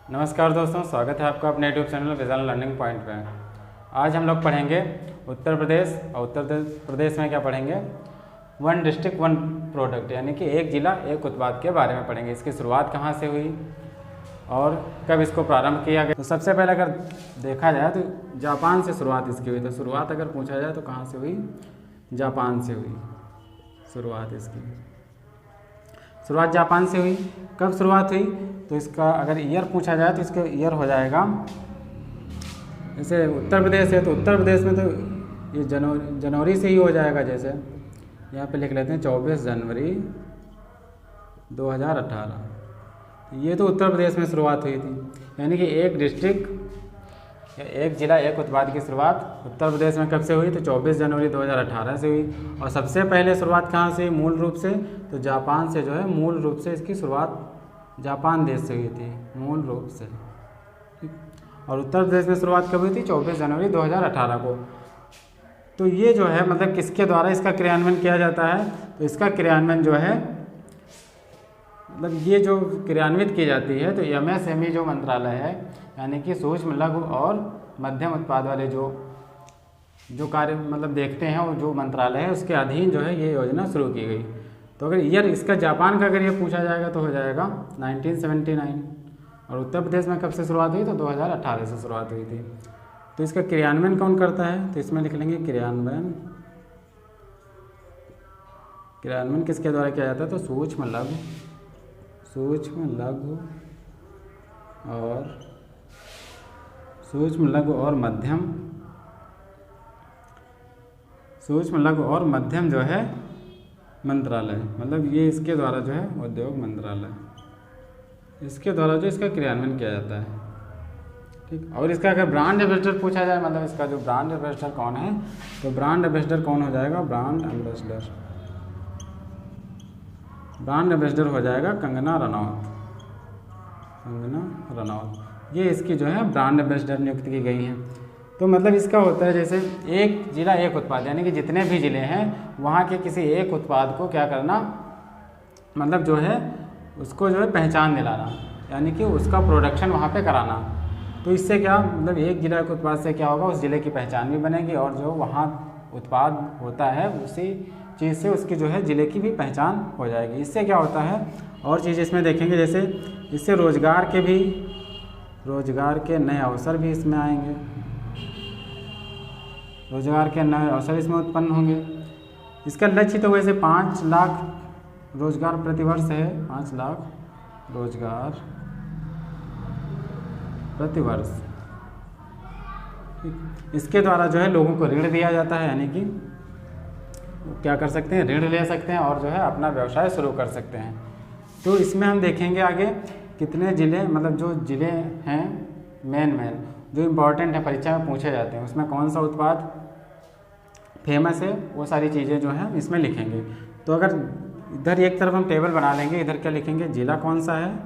नमस्कार दोस्तों, स्वागत है आपका अपने YouTube channel vision learning point पे। आज हम लोग पढ़ेंगे उत्तर प्रदेश, और उत्तर प्रदेश में क्या पढ़ेंगे, वन डिस्ट्रिक्ट वन प्रोडक्ट, यानी कि एक जिला एक उत्पाद के बारे में पढ़ेंगे। इसकी शुरुआत कहाँ से हुई और कब इसको प्रारंभ किया गया। तो सबसे पहले अगर देखा जाए तो जापान से शुरुआत इसकी हुई। तो शुरुआत अगर पूछा जाए तो कहाँ से हुई, जापान से हुई शुरुआत इसकी। शुरुआत जापान से हुई। कब शुरुआत हुई, तो इसका अगर ईयर पूछा जाए तो इसका ईयर हो जाएगा, जैसे उत्तर प्रदेश है तो उत्तर प्रदेश में तो ये जनवरी से ही हो जाएगा। जैसे यहाँ पे लिख लेते हैं 24 जनवरी 2018। ये तो उत्तर प्रदेश में शुरुआत हुई थी, यानी कि एक डिस्ट्रिक्ट या एक जिला एक उत्पाद की शुरुआत उत्तर प्रदेश में कब से हुई, तो 24 जनवरी 2018 से हुई। और सबसे पहले शुरुआत कहाँ से मूल रूप से, तो जापान से जो है मूल रूप से इसकी शुरुआत जापान देश से हुई थी मूल रूप से। और उत्तर प्रदेश में शुरुआत कब हुई थी, 24 जनवरी 2018 को। तो ये जो है मतलब किसके द्वारा इसका क्रियान्वयन किया जाता है, तो इसका क्रियान्वयन जो है मतलब ये जो क्रियान्वित की जाती है तो एमएसएमई जो मंत्रालय है, यानी कि सूक्ष्म लघु और मध्यम उत्पाद वाले जो कार्य मतलब देखते हैं, वो जो मंत्रालय है उसके अधीन जो है ये योजना शुरू की गई। तो अगर ईयर इसका जापान का अगर ये पूछा जाएगा तो हो जाएगा 1979। और उत्तर प्रदेश में कब से शुरुआत हुई, तो 2018 से शुरुआत हुई थी। तो इसका क्रियान्वयन कौन करता है, तो इसमें लिख लेंगे क्रियान्वयन। क्रियान्वयन किसके द्वारा किया जाता है, तो सूक्ष्म लघु और मध्यम जो है मंत्रालय, मतलब ये इसके द्वारा जो है उद्योग मंत्रालय, इसके द्वारा जो इसका क्रियान्वयन किया जाता है। ठीक। और इसका अगर ब्रांड एम्बेसडर पूछा जाए, मतलब इसका जो ब्रांड एम्बेसडर कौन है, तो ब्रांड एम्बेसडर कौन हो जाएगा, ब्रांड एम्बेसडर हो जाएगा कंगना रनौत। ये इसकी जो है ब्रांड एम्बेसडर नियुक्त की गई हैं। तो मतलब इसका होता है जैसे एक जिला एक उत्पाद, यानी कि जितने भी ज़िले हैं वहाँ के किसी एक उत्पाद को क्या करना, मतलब जो है उसको जो है पहचान दिलाना, यानी कि उसका प्रोडक्शन वहाँ पे कराना। तो इससे क्या मतलब एक जिला एक उत्पाद से क्या होगा, उस ज़िले की पहचान भी बनेगी और जो वहाँ उत्पाद होता है उसी चीज़ से उसकी जो है ज़िले की भी पहचान हो जाएगी। इससे क्या होता है और चीज़ इसमें देखेंगे, जैसे इससे रोज़गार के नए अवसर भी इसमें आएंगे, रोजगार के नए अवसर इसमें उत्पन्न होंगे। इसका लक्ष्य तो वैसे 5 लाख रोजगार प्रतिवर्ष है, 5 लाख रोजगार प्रतिवर्ष। इसके द्वारा जो है लोगों को ऋण दिया जाता है, यानी कि क्या कर सकते हैं, ऋण ले सकते हैं और जो है अपना व्यवसाय शुरू कर सकते हैं। तो इसमें हम देखेंगे आगे कितने ज़िले, मतलब जो ज़िले हैं मेन जो इम्पॉर्टेंट है परीक्षा में पूछे जाते हैं, उसमें कौन सा उत्पाद फेमस है, वो सारी चीज़ें जो हैं इसमें लिखेंगे। तो अगर इधर एक तरफ हम टेबल बना लेंगे, इधर क्या लिखेंगे, जिला कौन सा है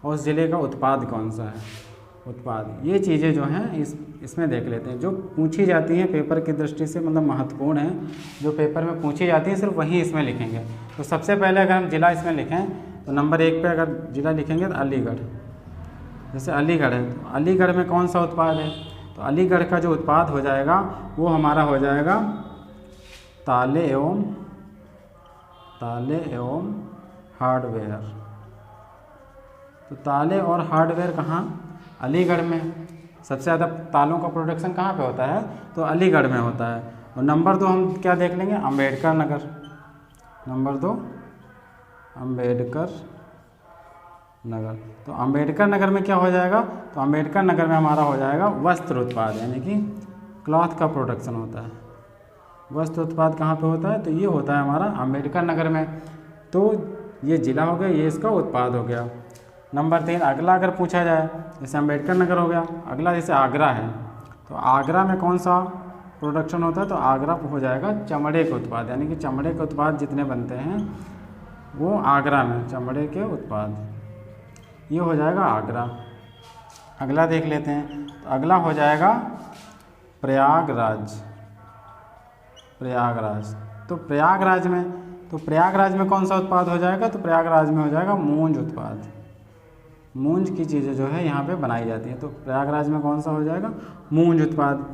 और उस ज़िले का उत्पाद कौन सा है, उत्पाद। ये चीज़ें जो हैं इसमें देख लेते हैं, जो पूछी जाती हैं पेपर की दृष्टि से, मतलब महत्वपूर्ण है, जो पेपर में पूछी जाती हैं सिर्फ वही इसमें लिखेंगे। तो सबसे पहले अगर हम जिला इसमें लिखें तो नंबर 1 पे अगर जिला लिखेंगे तो अलीगढ़। जैसे अलीगढ़ है तो अलीगढ़ में कौन सा उत्पाद है, तो अलीगढ़ का जो उत्पाद हो जाएगा वो हमारा हो जाएगा ताले एवं हार्डवेयर। तो ताले और हार्डवेयर कहाँ, अलीगढ़ में। सबसे ज़्यादा तालों का प्रोडक्शन कहाँ पे होता है, तो अलीगढ़ में होता है। और नंबर 2 हम क्या देख लेंगे, अम्बेडकर नगर। नंबर 2 अम्बेडकर नगर। तो अम्बेडकर नगर में क्या हो जाएगा, तो अम्बेडकर नगर में हमारा हो जाएगा वस्त्र उत्पाद, यानी कि क्लॉथ का प्रोडक्शन होता है। वस्त्र उत्पाद कहाँ पे होता है, तो ये होता है हमारा अम्बेडकर नगर में। तो ये जिला हो गया, ये इसका उत्पाद हो गया। नंबर 3 अगला अगर पूछा जाए, जैसे अम्बेडकर नगर हो गया, अगला जैसे आगरा है, तो आगरा में कौन सा प्रोडक्शन होता है, तो आगरा हो जाएगा चमड़े के उत्पाद, यानी कि चमड़े के उत्पाद जितने बनते हैं वो आगरा में, चमड़े के उत्पाद, ये हो जाएगा आगरा। अगला देख लेते हैं, तो अगला हो जाएगा प्रयागराज। तो प्रयागराज में कौन सा उत्पाद हो जाएगा, तो प्रयागराज में हो जाएगा मूंज उत्पाद। मूंज की चीज़ें जो है यहाँ पे बनाई जाती हैं। तो प्रयागराज में कौन सा हो जाएगा, मूंज उत्पाद।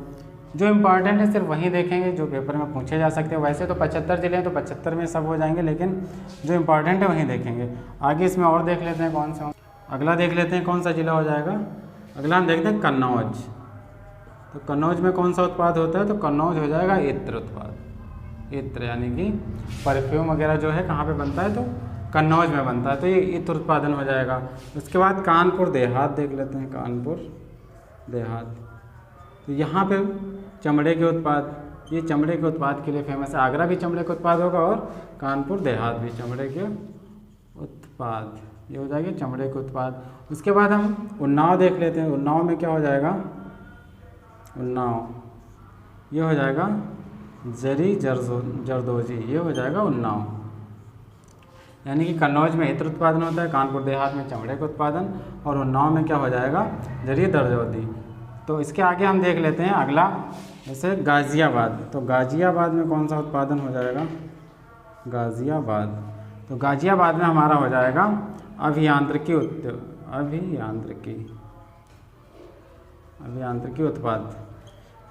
जो इम्पॉर्टेंट है सिर्फ वही देखेंगे जो पेपर में पूछे जा सकते हैं। वैसे तो 75 जिले हैं तो 75 में सब हो जाएंगे, लेकिन जो इम्पॉर्टेंट है वही देखेंगे। आगे इसमें और देख लेते हैं कौन सा, अगला देख लेते हैं कौन सा जिला हो जाएगा। अगला हम देखते हैं कन्नौज। तो कन्नौज में कौन सा उत्पाद होता है, तो कन्नौज हो जाएगा इत्र उत्पाद। इत्र यानी कि परफ्यूम वगैरह जो है कहाँ पे बनता है, तो कन्नौज में बनता है, तो ये इत्र उत्पादन हो जाएगा। उसके बाद कानपुर देहात देख लेते हैं, कानपुर देहात। तो यहाँ पे चमड़े के उत्पाद, ये चमड़े के उत्पाद के लिए फेमस है। आगरा भी चमड़े के उत्पाद होगा और कानपुर देहात भी चमड़े के उत्पाद, ये हो जाएगा चमड़े के उत्पाद। उसके बाद हम उन्नाव देख लेते हैं। उन्नाव में क्या हो जाएगा, उन्नाव ये हो जाएगा जरी जरदोजी, ये हो जाएगा उन्नाव। यानी कि कन्नौज में इत्र उत्पादन होता है, कानपुर देहात में चमड़े का उत्पादन, और उन्नाव में क्या हो जाएगा, जरी जरदोजी। तो इसके आगे हम देख लेते हैं अगला, जैसे गाज़ियाबाद। तो गाज़ियाबाद में कौन सा उत्पादन हो जाएगा, गाज़ियाबाद। तो गाज़ियाबाद में हमारा हो जाएगा अभियांत्रिकी अभियांत्रिकी उत्पाद।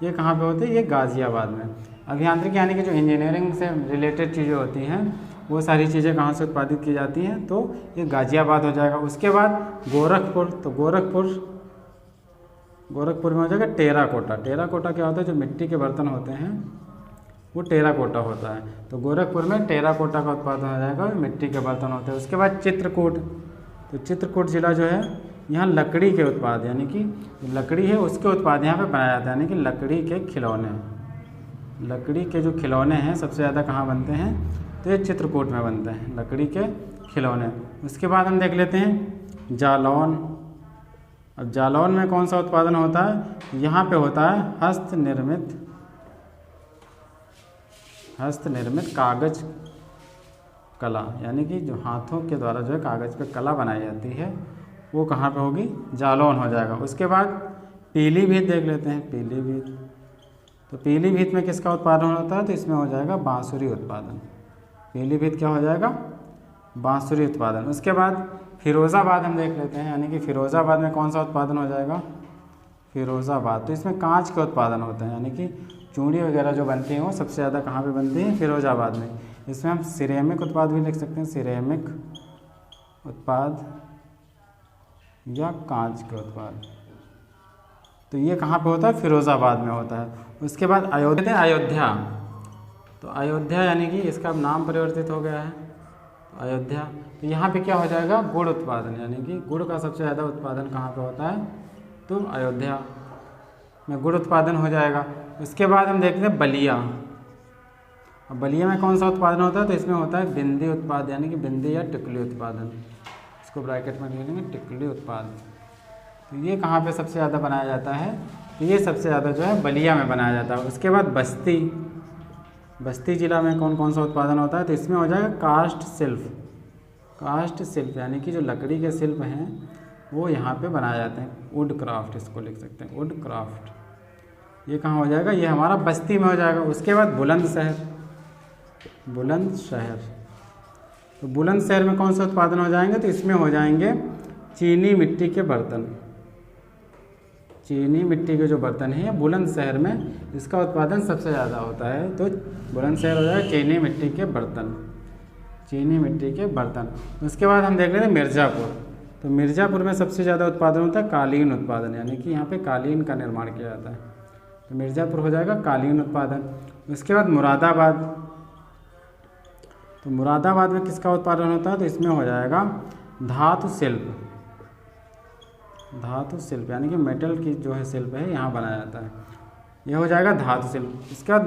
ये कहाँ पे होते हैं, ये गाज़ियाबाद में। अभियांत्रिकी यानी कि जो इंजीनियरिंग से रिलेटेड चीज़ें होती हैं वो सारी चीज़ें कहाँ से उत्पादित की जाती हैं, तो ये गाज़ियाबाद हो जाएगा। उसके बाद गोरखपुर। तो गोरखपुर में हो जाएगा टेराकोटा। टेराकोटा क्या होता है, जो मिट्टी के बर्तन होते हैं वो टेराकोटा होता है। तो गोरखपुर में टेराकोटा का उत्पादन हो जाएगा, मिट्टी के बर्तन होते हैं। उसके बाद चित्रकूट। तो चित्रकूट जिला जो है, यहाँ लकड़ी के उत्पाद, यानी कि लकड़ी है उसके उत्पाद यहाँ पे बनाया जाता है, यानी कि लकड़ी के खिलौने। लकड़ी के जो खिलौने हैं सबसे ज़्यादा कहाँ बनते हैं, तो ये चित्रकूट में बनते हैं, लकड़ी के खिलौने। उसके बाद हम देख लेते हैं जालौन। अब जालौन में कौन सा उत्पादन होता है, यहाँ पे होता है हस्त निर्मित कागज कला, यानी कि जो हाथों के द्वारा जो है कागज़ पे कला बनाई जाती है वो कहाँ पे होगी, जालौन हो जाएगा। उसके बाद पीलीभीत देख लेते हैं, पीलीभीत। तो पीलीभीत में किसका उत्पादन होता है, तो इसमें हो जाएगा बांसुरी उत्पादन। पीलीभीत क्या हो जाएगा, बांसुरी उत्पादन। उसके बाद फिरोज़ाबाद हम देख लेते हैं, यानी कि फिरोज़ाबाद में कौन सा उत्पादन हो जाएगा, फिरोज़ाबाद। तो इसमें कांच के उत्पादन होते हैं, यानी कि चूड़ी वगैरह जो बनती हैं वो सबसे ज़्यादा कहाँ पे बनती हैं, फिरोज़ाबाद में। इसमें हम सिरेमिक उत्पाद भी लिख सकते हैं, सिरेमिक उत्पाद या कांच के उत्पाद। तो ये कहाँ पे होता है, फिरोज़ाबाद में होता है। उसके बाद अयोध्या। तो अयोध्या यानी कि इसका नाम परिवर्तित हो गया है, अयोध्या। तो यहाँ पे क्या हो जाएगा, गुड़ उत्पादन, यानी कि गुड़ का सबसे ज़्यादा उत्पादन कहाँ पे होता है, तो अयोध्या में गुड़ उत्पादन हो जाएगा। उसके बाद हम देखते हैं बलिया। अब बलिया में कौन सा उत्पादन होता है, तो इसमें होता है बिंदी उत्पाद, यानी कि बिंदी या टिकली उत्पादन। इसको ब्रैकेट में लिख लेंगे, टिकली उत्पाद। तो ये कहाँ पे सबसे ज़्यादा बनाया जाता है, तो ये सबसे ज़्यादा जो है बलिया में बनाया जाता है। उसके बाद बस्ती जिला में कौन कौन सा उत्पादन होता है, तो इसमें हो जाएगा कास्ट शिल्प, यानी कि जो लकड़ी के शिल्प हैं वो यहाँ पे बनाए जाते हैं, वुड क्राफ्ट इसको लिख सकते हैं, वुड क्राफ्ट। ये कहाँ हो जाएगा, ये हमारा बस्ती में हो जाएगा। उसके बाद बुलंदशहर। तो बुलंदशहर में कौन सा उत्पादन हो जाएंगे, तो इसमें हो जाएंगे चीनी मिट्टी के बर्तन। चीनी मिट्टी के जो बर्तन हैं बुलंदशहर में इसका उत्पादन सबसे ज़्यादा होता है। तो बुलंदशहर हो जाएगा चीनी मिट्टी के बर्तन। उसके बाद हम देख लेते हैं मिर्ज़ापुर। तो मिर्ज़ापुर में सबसे ज़्यादा उत्पादन होता है कालीन उत्पादन, यानी कि यहाँ पे कालीन का निर्माण किया जाता है। तो मिर्ज़ापुर हो जाएगा कालीन उत्पादन। उसके बाद मुरादाबाद। तो मुरादाबाद में किसका उत्पादन होता है, तो इसमें हो जाएगा धातु शिल्प, यानी कि मेटल की जो है शिल्प है यहाँ बनाया जाता है, ये हो जाएगा धातु शिल्प। इसके बाद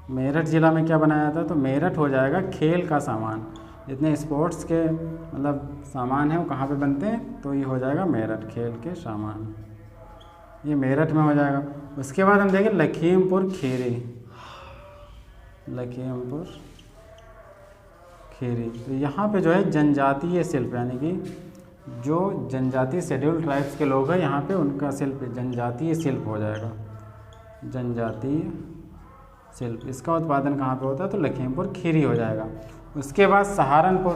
मेरठ जिला में क्या बनाया जाता है, तो मेरठ हो जाएगा खेल का सामान। जितने स्पोर्ट्स के मतलब सामान हैं वो कहाँ पे बनते हैं, तो ये हो जाएगा मेरठ, खेल के सामान, ये मेरठ में हो जाएगा। उसके बाद हम देखें लखीमपुर खीरी। तो यहाँ पे जो है जनजातीय शिल्प, यानी कि जो जनजातीय शेड्यूल ट्राइब्स के लोग हैं यहाँ पे उनका शिल्प जनजातीय शिल्प हो जाएगा, जनजातीय शिल्प। इसका उत्पादन कहाँ पे होता है, तो लखीमपुर खीरी हो जाएगा। उसके बाद सहारनपुर।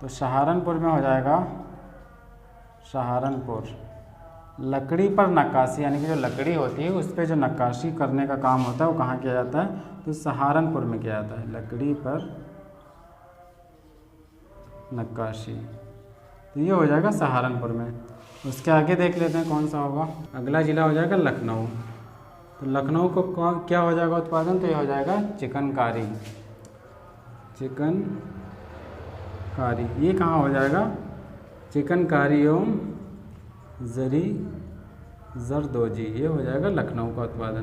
तो सहारनपुर में हो जाएगा सहारनपुर। लकड़ी पर नक्काशी यानी कि जो लकड़ी होती है उस पर जो नक्काशी करने का काम होता है वो कहाँ किया जाता है, तो सहारनपुर में किया जाता है। लकड़ी पर नक्काशी, तो ये हो जाएगा सहारनपुर में। उसके आगे देख लेते हैं कौन सा होगा। अगला ज़िला हो जाएगा लखनऊ। तो लखनऊ को क्या हो जाएगा उत्पादन, तो ये हो जाएगा चिकनकारी। चिकनकारी ये कहाँ हो जाएगा, चिकनकारी एवं जरदोजी, ये हो जाएगा लखनऊ का उत्पादन।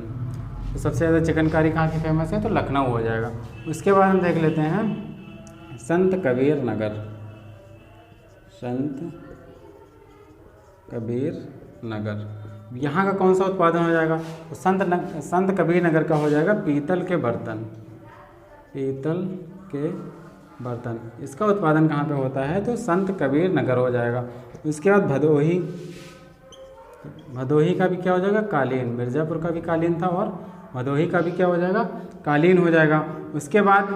तो सबसे ज़्यादा चिकनकारी कहाँ की फेमस है, तो लखनऊ हो जाएगा। उसके बाद हम देख लेते हैं संत कबीर नगर। संत कबीर नगर, यहाँ का कौन सा उत्पादन हो जाएगा, तो संत कबीर नगर का हो जाएगा पीतल के बर्तन। पीतल के बर्तन, इसका उत्पादन कहाँ पे होता है, तो संत कबीर नगर हो जाएगा। उसके बाद भदोही। भदोही का भी क्या हो जाएगा, कालीन। मिर्ज़ापुर का भी कालीन था और भदोही का भी क्या हो जाएगा, कालीन हो जाएगा। उसके बाद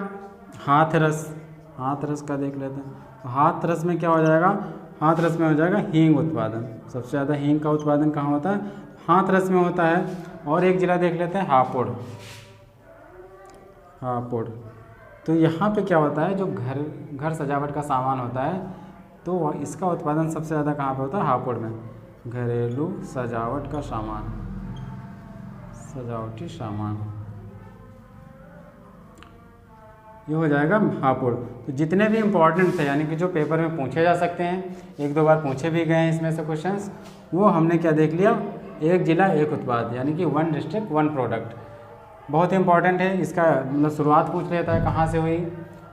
हाथरस। हाथरस का देख लेते हैं। हाथरस में क्या हो जाएगा, हाथरस में हो जाएगा हींग उत्पादन। सबसे ज़्यादा हींग का उत्पादन कहाँ होता है, हाथरस में होता है। और एक ज़िला देख लेते हैं हापुड़। हापुड़, तो यहाँ पे क्या होता है, जो घर सजावट का सामान होता है तो इसका उत्पादन सबसे ज़्यादा कहाँ पे होता है, हापुड़ में। घरेलू सजावट का सामान, सजावटी सामान, ये हो जाएगा हापुड़। तो जितने भी इम्पोर्टेंट थे यानी कि जो पेपर में पूछे जा सकते हैं, एक दो बार पूछे भी गए हैं इसमें से क्वेश्चंस, वो हमने क्या देख लिया, एक जिला एक उत्पाद यानी कि 1 डिस्ट्रिक्ट 1 प्रोडक्ट। बहुत इंपॉर्टेंट है इसका, मतलब शुरुआत पूछ लेता है कहाँ से हुई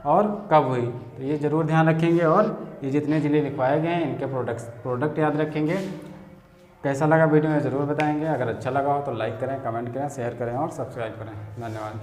और कब हुई, तो ये ज़रूर ध्यान रखेंगे। और ये जितने ज़िले लिखवाए गए हैं इनके प्रोडक्ट याद रखेंगे। कैसा लगा वीडियो में ज़रूर बताएंगे। अगर अच्छा लगा हो तो लाइक करें, कमेंट करें, शेयर करें और सब्सक्राइब करें। धन्यवाद।